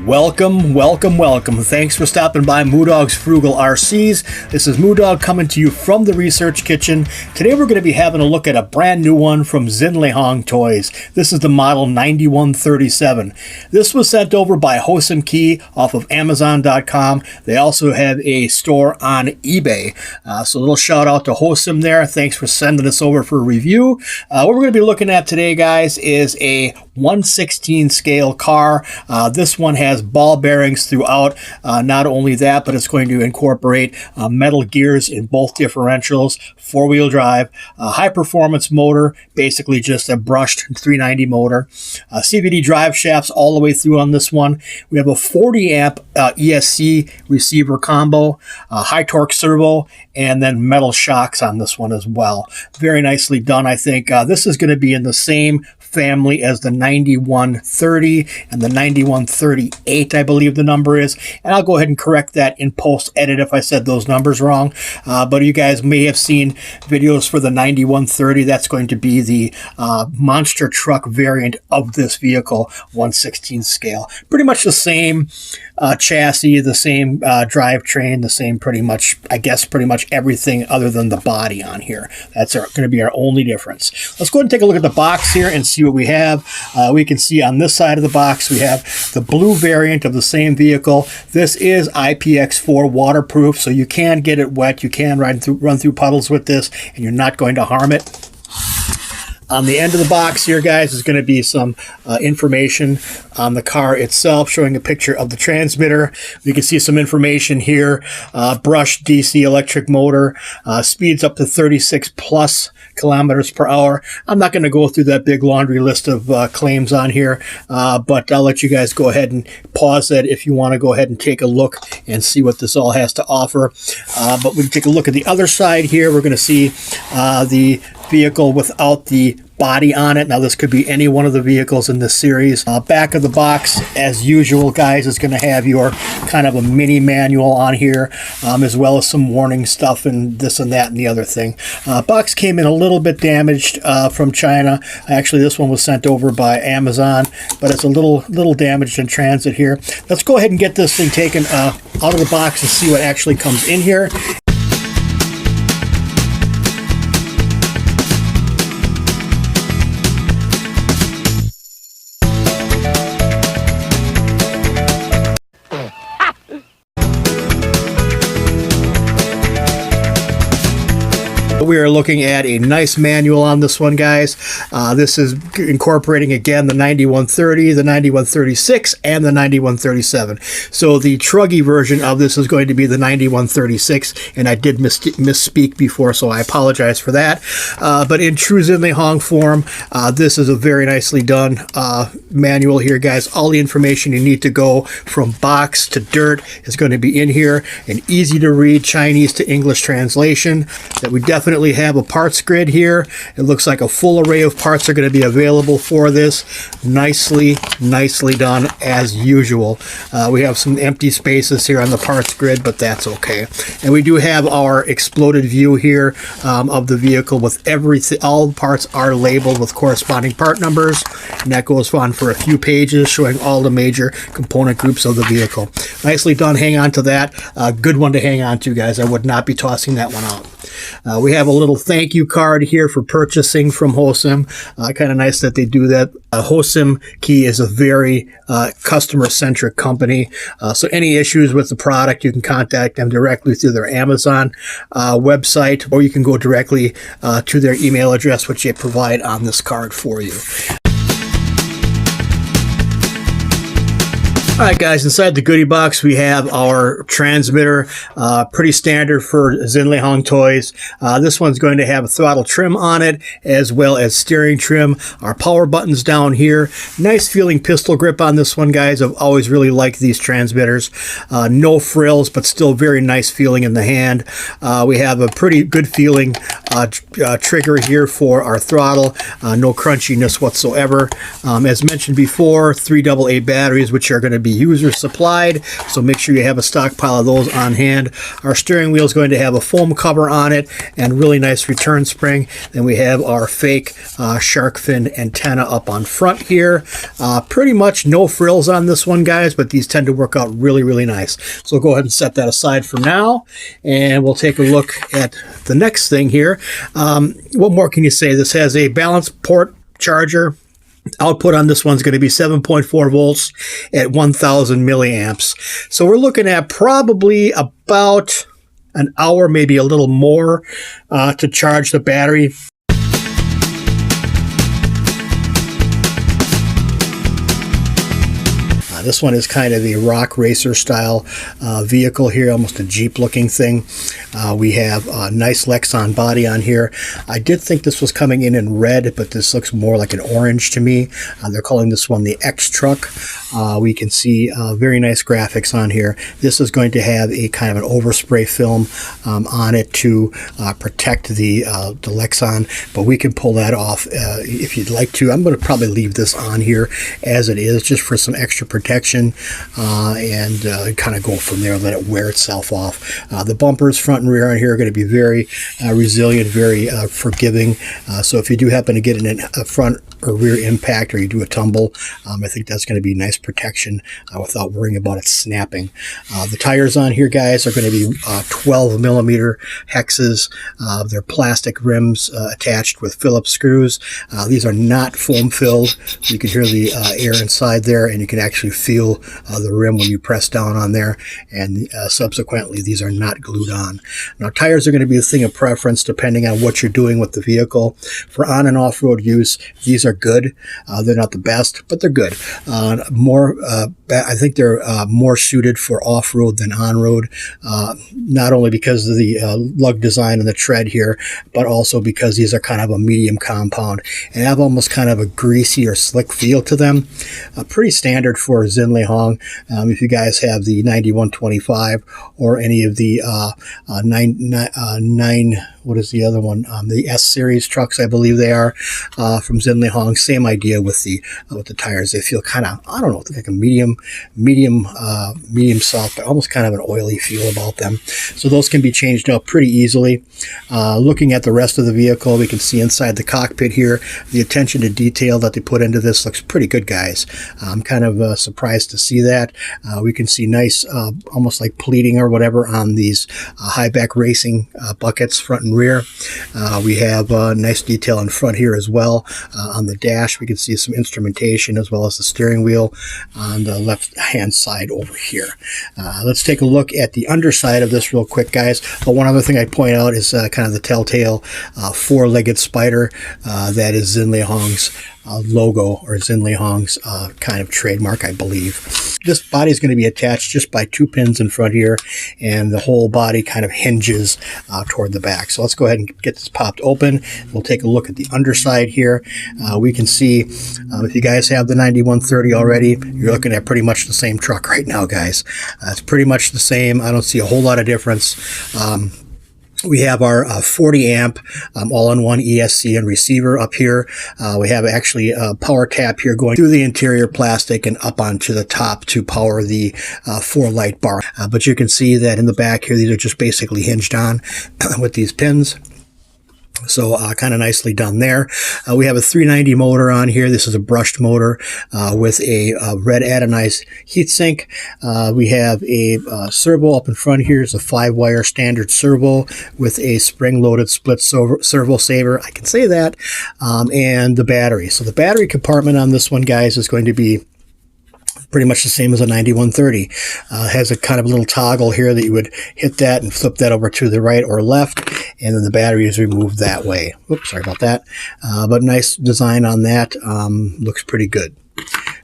Welcome, welcome, welcome. Thanks for stopping by Moodog's Frugal RCs. This is Moodog coming to you from the research kitchen. Today we're going to be having a look at a brand new one from Xinlehong Toys. This is the model 9137. This was sent over by Hosim off of Amazon.com. They also have a store on eBay. So a little shout out to Hosim there. Thanks for sending this over for a review. What we're going to be looking at today, guys, is a 1/16 scale car. This one has ball bearings throughout. Not only that, but it's going to incorporate metal gears in both differentials, four-wheel drive, high performance motor, basically just a brushed 390 motor, CVT drive shafts all the way through on this one. We have a 40 amp ESC receiver combo, high torque servo, and then metal shocks on this one as well. Very nicely done, I think. This is going to be in the same family as the 9130 and the 9138, I believe the number is. And I'll go ahead and correct that in post-edit if I said those numbers wrong. But you guys may have seen videos for the 9130. That's going to be the monster truck variant of this vehicle, 1/16 scale. Pretty much the same chassis, the same drivetrain, the same pretty much everything other than the body on here. That's going to be our only difference. Let's go ahead and take a look at the box here and see what we have. We can see on this side of the box we have the blue variant of the same vehicle. This is IPX4 waterproof, so you can get it wet. You can run through puddles with this, and you're not going to harm it. On the end of the box here, guys, is going to be some information on the car itself, showing a picture of the transmitter. You can see some information here. Brushed DC electric motor, speeds up to 36 plus kilometers per hour. I'm not going to go through that big laundry list of claims on here, but I'll let you guys go ahead and pause that if you want to go ahead and take a look and see what this all has to offer. But we can take a look at the other side here. We're going to see the vehicle without the body on it. Now, this could be any one of the vehicles in this series. Back of the box, as usual, guys, is going to have your kind of a mini manual on here, as well as some warning stuff and this and that and the other thing. Box came in a little bit damaged from China. Actually, this one was sent over by Amazon, but it's a little damaged in transit here. Let's go ahead and get this thing taken out of the box and see what actually comes in here. We are looking at a nice manual on this one, guys. This is incorporating, again, the 9130, the 9136, and the 9137. So the truggy version of this is going to be the 9136, and I did misspeak before, so I apologize for that. But in true Xinlehong form, this is a very nicely done manual here, guys. All the information you need to go from box to dirt is going to be in here. An easy-to-read Chinese to English translation that we definitely have a parts grid here. It looks like a full array of parts are going to be available for this. Nicely done as usual. We have some empty spaces here on the parts grid, but that's okay. And we do have our exploded view here of the vehicle with everything. All the parts are labeled with corresponding part numbers, and that goes on for a few pages showing all the major component groups of the vehicle. Nicely done. Hang on to that. Good one to hang on to, guys. I would not be tossing that one out. We have a little thank you card here for purchasing from Hosim. Kind of nice that they do that. Hosim is a very customer-centric company. So any issues with the product, you can contact them directly through their Amazon website, or you can go directly to their email address, which they provide on this card for you. All right, guys, inside the goodie box, we have our transmitter, pretty standard for Xinlehong Toys. This one's going to have a throttle trim on it, as well as steering trim. Our power buttons down here. Nice feeling pistol grip on this one, guys. I've always really liked these transmitters. No frills, but still very nice feeling in the hand. We have a pretty good feeling trigger here for our throttle. No crunchiness whatsoever. As mentioned before, 3 AA batteries, which are going to be user supplied, so make sure you have a stockpile of those on hand. Our steering wheel is going to have a foam cover on it and really nice return spring. Then we have our fake shark fin antenna up on front here. Pretty much no frills on this one, guys, but these tend to work out really, really nice. So we'll go ahead and set that aside for now, and we'll take a look at the next thing here. What more can you say? This has a balance port charger. Output on this one's going to be 7.4 volts at 1000 milliamps. So we're looking at probably about an hour, maybe a little more, to charge the battery. This one is kind of a rock racer style vehicle here, almost a Jeep looking thing. We have a nice Lexan body on here. I did think this was coming in red, but this looks more like an orange to me. They're calling this one the X Truck. We can see very nice graphics on here. This is going to have a kind of an overspray film on it to protect the Lexan, but we can pull that off if you'd like to. I'm going to probably leave this on here as it is, just for some extra protection, and kind of go from there, let it wear itself off. The bumpers front and rear on here are going to be very resilient, very forgiving. So if you do happen to get in a front or rear impact, or you do a tumble, I think that's going to be nice protection without worrying about it snapping. The tires on here, guys, are going to be 12 millimeter hexes. They're plastic rims attached with Phillips screws. These are not foam filled. You can hear the air inside there, and you can actually feel the rim when you press down on there, and subsequently these are not glued on. Now, tires are going to be a thing of preference depending on what you're doing with the vehicle. For on and off-road use, these are good. They're not the best, but they're good. I think they're more suited for off-road than on-road, not only because of the lug design and the tread here, but also because these are kind of a medium compound and have almost kind of a greasy or slick feel to them. Pretty standard for Xinlehong. If you guys have the 9125 or any of the what is the other one? The S series trucks, I believe they are, from Xinlehong. Same idea with the tires. They feel kind of, I don't know, like a medium soft, but almost kind of an oily feel about them. So those can be changed up pretty easily. Looking at the rest of the vehicle, we can see inside the cockpit here, the attention to detail that they put into this looks pretty good, guys. I'm kind of surprised to see that. We can see nice, almost like pleating or whatever on these high back racing buckets, front and rear. We have nice detail in front here as well. On the dash, we can see some instrumentation as well as the steering wheel on the left hand side over here. Let's take a look at the underside of this real quick, guys. But one other thing I'd point out is kind of the telltale four-legged spider that is Xinlehong's logo, or Xinlehong's kind of trademark, I believe. This body is going to be attached just by 2 pins in front here, and the whole body kind of hinges toward the back. So let's go ahead and get this popped open. We'll take a look at the underside here. We can see, if you guys have the 9130 already, you're looking at pretty much the same truck right now, guys. It's pretty much the same. I don't see a whole lot of difference. We have our 40 amp all-in-one ESC and receiver up here. We have actually a power tap here going through the interior plastic and up onto the top to power the 4 light bar. But you can see that in the back here, these are just basically hinged on with these pins. So kind of nicely done there. We have a 390 motor on here. This is a brushed motor with a red anodized heatsink. We have a servo up in front here. It's a 5-wire standard servo with a spring-loaded split servo saver. I can say that. And the battery. So the battery compartment on this one, guys, is going to be pretty much the same as a 9130. Has a kind of little toggle here that you would hit that and flip that over to the right or left, and then the battery is removed that way. Oops, sorry about that. But nice design on that. Looks pretty good.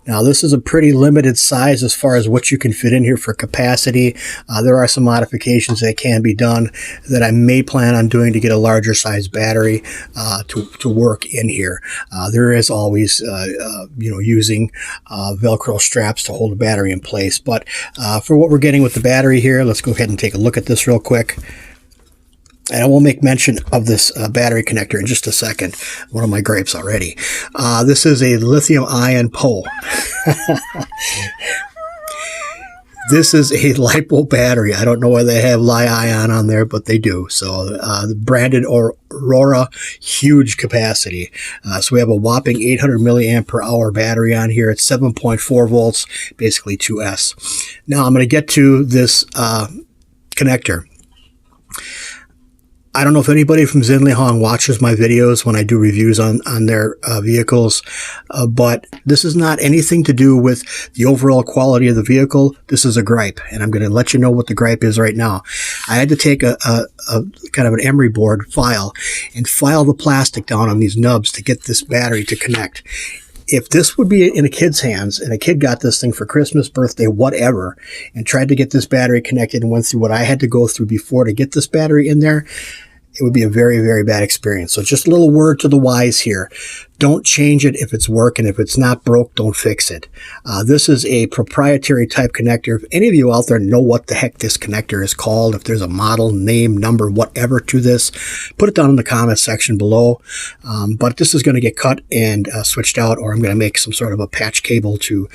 Now, this is a pretty limited size as far as what you can fit in here for capacity. There are some modifications that can be done that I may plan on doing to get a larger size battery to work in here. There is always, using Velcro straps to hold the battery in place. But for what we're getting with the battery here, let's go ahead and take a look at this real quick. And I will make mention of this battery connector in just a second. One of my gripes already. This is a lithium-ion pole. This is a LiPo battery. I don't know why they have Li-ion on there, but they do. So the branded Aurora, huge capacity. So we have a whopping 800 milliamp per hour battery on here. It's 7.4 volts, basically 2S. Now I'm going to get to this connector. I don't know if anybody from Xinlehong watches my videos when I do reviews on their vehicles, but this is not anything to do with the overall quality of the vehicle. This is a gripe, and I'm going to let you know what the gripe is right now. I had to take a kind of an emery board file and file the plastic down on these nubs to get this battery to connect. If this would be in a kid's hands and a kid got this thing for Christmas, birthday, whatever, and tried to get this battery connected and went through what I had to go through before to get this battery in there, it would be a very, very bad experience. So just a little word to the wise here. Don't change it if it's working. If it's not broke, don't fix it. This is a proprietary type connector. If any of you out there know what the heck this connector is called, if there's a model, name, number, whatever to this, put it down in the comments section below. But this is going to get cut and switched out, or I'm going to make some sort of a patch cable to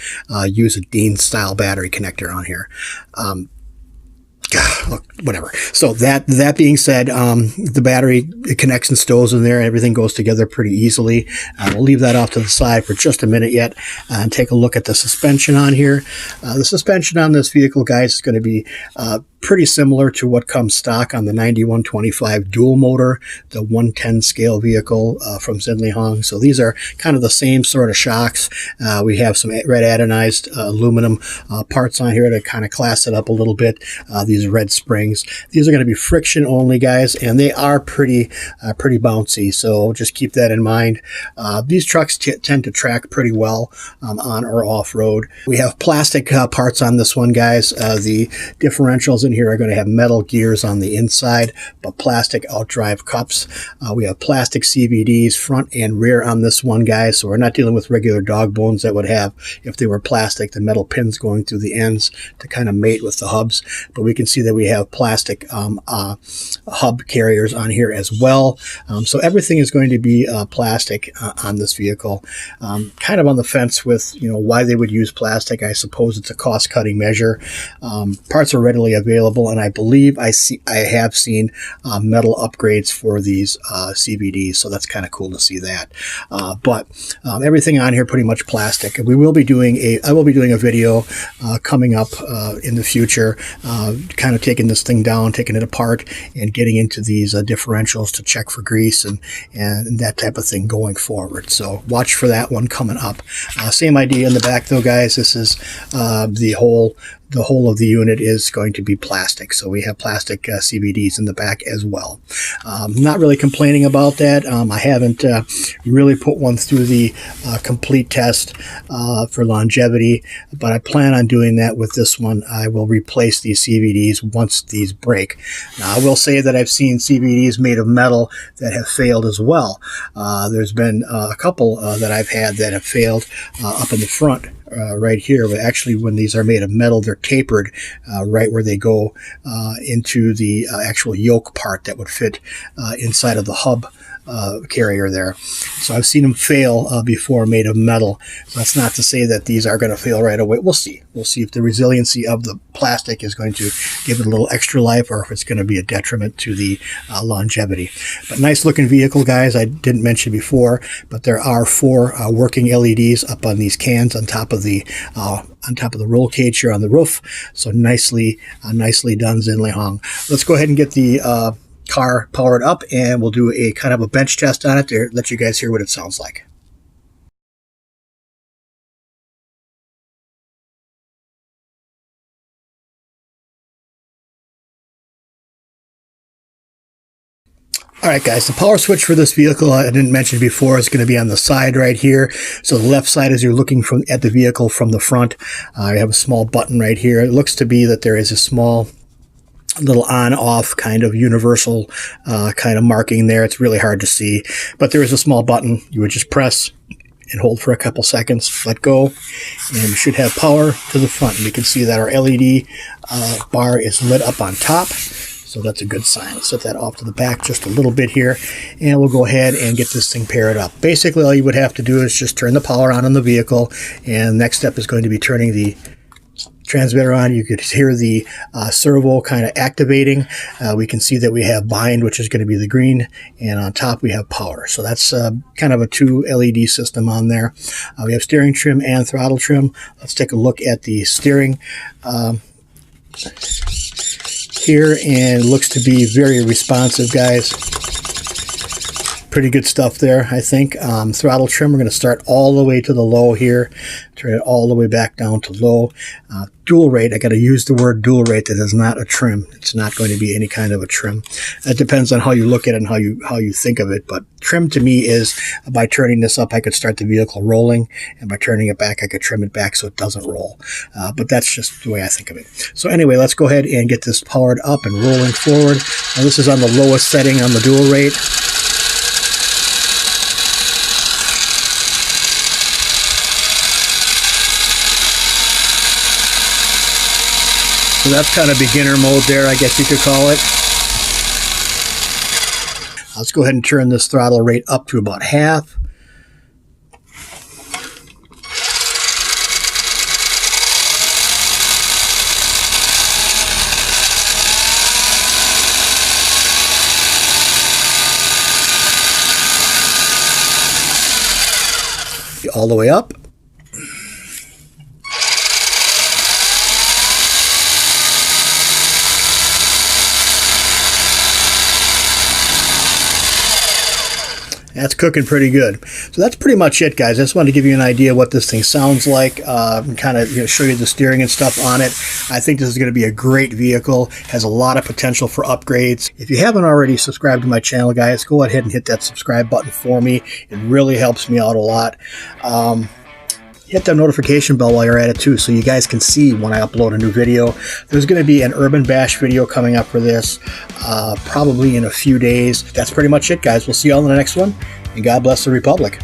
use a Dean style battery connector on here. Look, whatever. So that being said, the battery connects and stows in there. Everything goes together pretty easily. We'll leave that off to the side for just a minute yet and take a look at the suspension on here. The suspension on this vehicle, guys, is going to be pretty similar to what comes stock on the 9125 dual motor, the 110 scale vehicle from Xinlehong. So these are kind of the same sort of shocks. We have some red anodized aluminum parts on here to kind of class it up a little bit. These red springs. These are going to be friction only, guys, and they are pretty bouncy. So just keep that in mind. These trucks tend to track pretty well on or off road. We have plastic parts on this one, guys. The differentials in here are going to have metal gears on the inside, but plastic outdrive cups. We have plastic CVDs front and rear on this one, guys. So we're not dealing with regular dog bones that would have, if they were plastic, the metal pins going through the ends to kind of mate with the hubs. But we can see that we have plastic hub carriers on here as well. So everything is going to be plastic on this vehicle. Kind of on the fence with, why they would use plastic. I suppose it's a cost-cutting measure. Parts are readily available, and I believe I have seen metal upgrades for these CVDs, so that's kind of cool to see that. But everything on here pretty much plastic. I will be doing a video coming up in the future, kind of taking this thing down, taking it apart, and getting into these differentials to check for grease and that type of thing going forward. So watch for that one coming up. Same idea in the back though, guys. This is the whole of the unit is going to be plastic. So we have plastic CVDs in the back as well. Not really complaining about that. I haven't really put one through the complete test for longevity, but I plan on doing that with this one. I will replace these CVDs once these break. Now, I will say that I've seen CVDs made of metal that have failed as well. There's been a couple that I've had that have failed up in the front. Right here, but actually when these are made of metal, they're tapered right where they go into the actual yoke part that would fit inside of the hub carrier there. So I've seen them fail before made of metal. So that's not to say that these are going to fail right away. We'll see. We'll see if the resiliency of the plastic is going to give it a little extra life or if it's going to be a detriment to the longevity. But nice looking vehicle, guys. I didn't mention before, but there are 4 working LEDs up on these cans on top of the roll cage here on the roof. So nicely done, Xinlehong. Let's go ahead and get the car powered up, and we'll do a kind of a bench test on it to let you guys hear what it sounds like. All right, guys, the power switch for this vehicle, I didn't mention before, is going to be on the side right here. So the left side, as you're looking at the vehicle from the front, you have a small button right here. It looks to be that there is a small little on-off kind of universal kind of marking there. It's really hard to see, but there is a small button. You would just press and hold for a couple seconds, let go, and we should have power to the front. And we can see that our LED bar is lit up on top. So that's a good sign. Let's set that off to the back just a little bit here, and we'll go ahead and get this thing paired up. Basically, all you would have to do is just turn the power on in the vehicle, and next step is going to be turning the transmitter on. You could hear the servo kind of activating. We can see that we have bind, which is going to be the green, and on top we have power. So that's kind of a 2 LED system on there. We have steering trim and throttle trim. Let's take a look at the steering here, and it looks to be very responsive, guys. Pretty good stuff there, I think. Throttle trim, we're going to start all the way to the low here, turn it all the way back down to low. Dual rate, I got to use the word dual rate. That is not a trim. It's not going to be any kind of a trim. It depends on how you look at it and how you think of it. But trim to me is, by turning this up, I could start the vehicle rolling, and by turning it back, I could trim it back so it doesn't roll. But that's just the way I think of it. So anyway, let's go ahead and get this powered up and rolling forward. Now this is on the lowest setting on the dual rate. So that's kind of beginner mode there, I guess you could call it. Let's go ahead and turn this throttle rate up to about half. All the way up. That's cooking pretty good. So that's pretty much it, guys. I just wanted to give you an idea what this thing sounds like, and kind of show you the steering and stuff on it. I think this is going to be a great vehicle. Has a lot of potential for upgrades. If you haven't already subscribed to my channel, guys, go ahead and hit that subscribe button for me. It really helps me out a lot. Hit that notification bell while you're at it too, so you guys can see when I upload a new video. There's going to be an Urban Bash video coming up for this, probably in a few days. That's pretty much it, guys. We'll see you all in the next one, and God bless the Republic.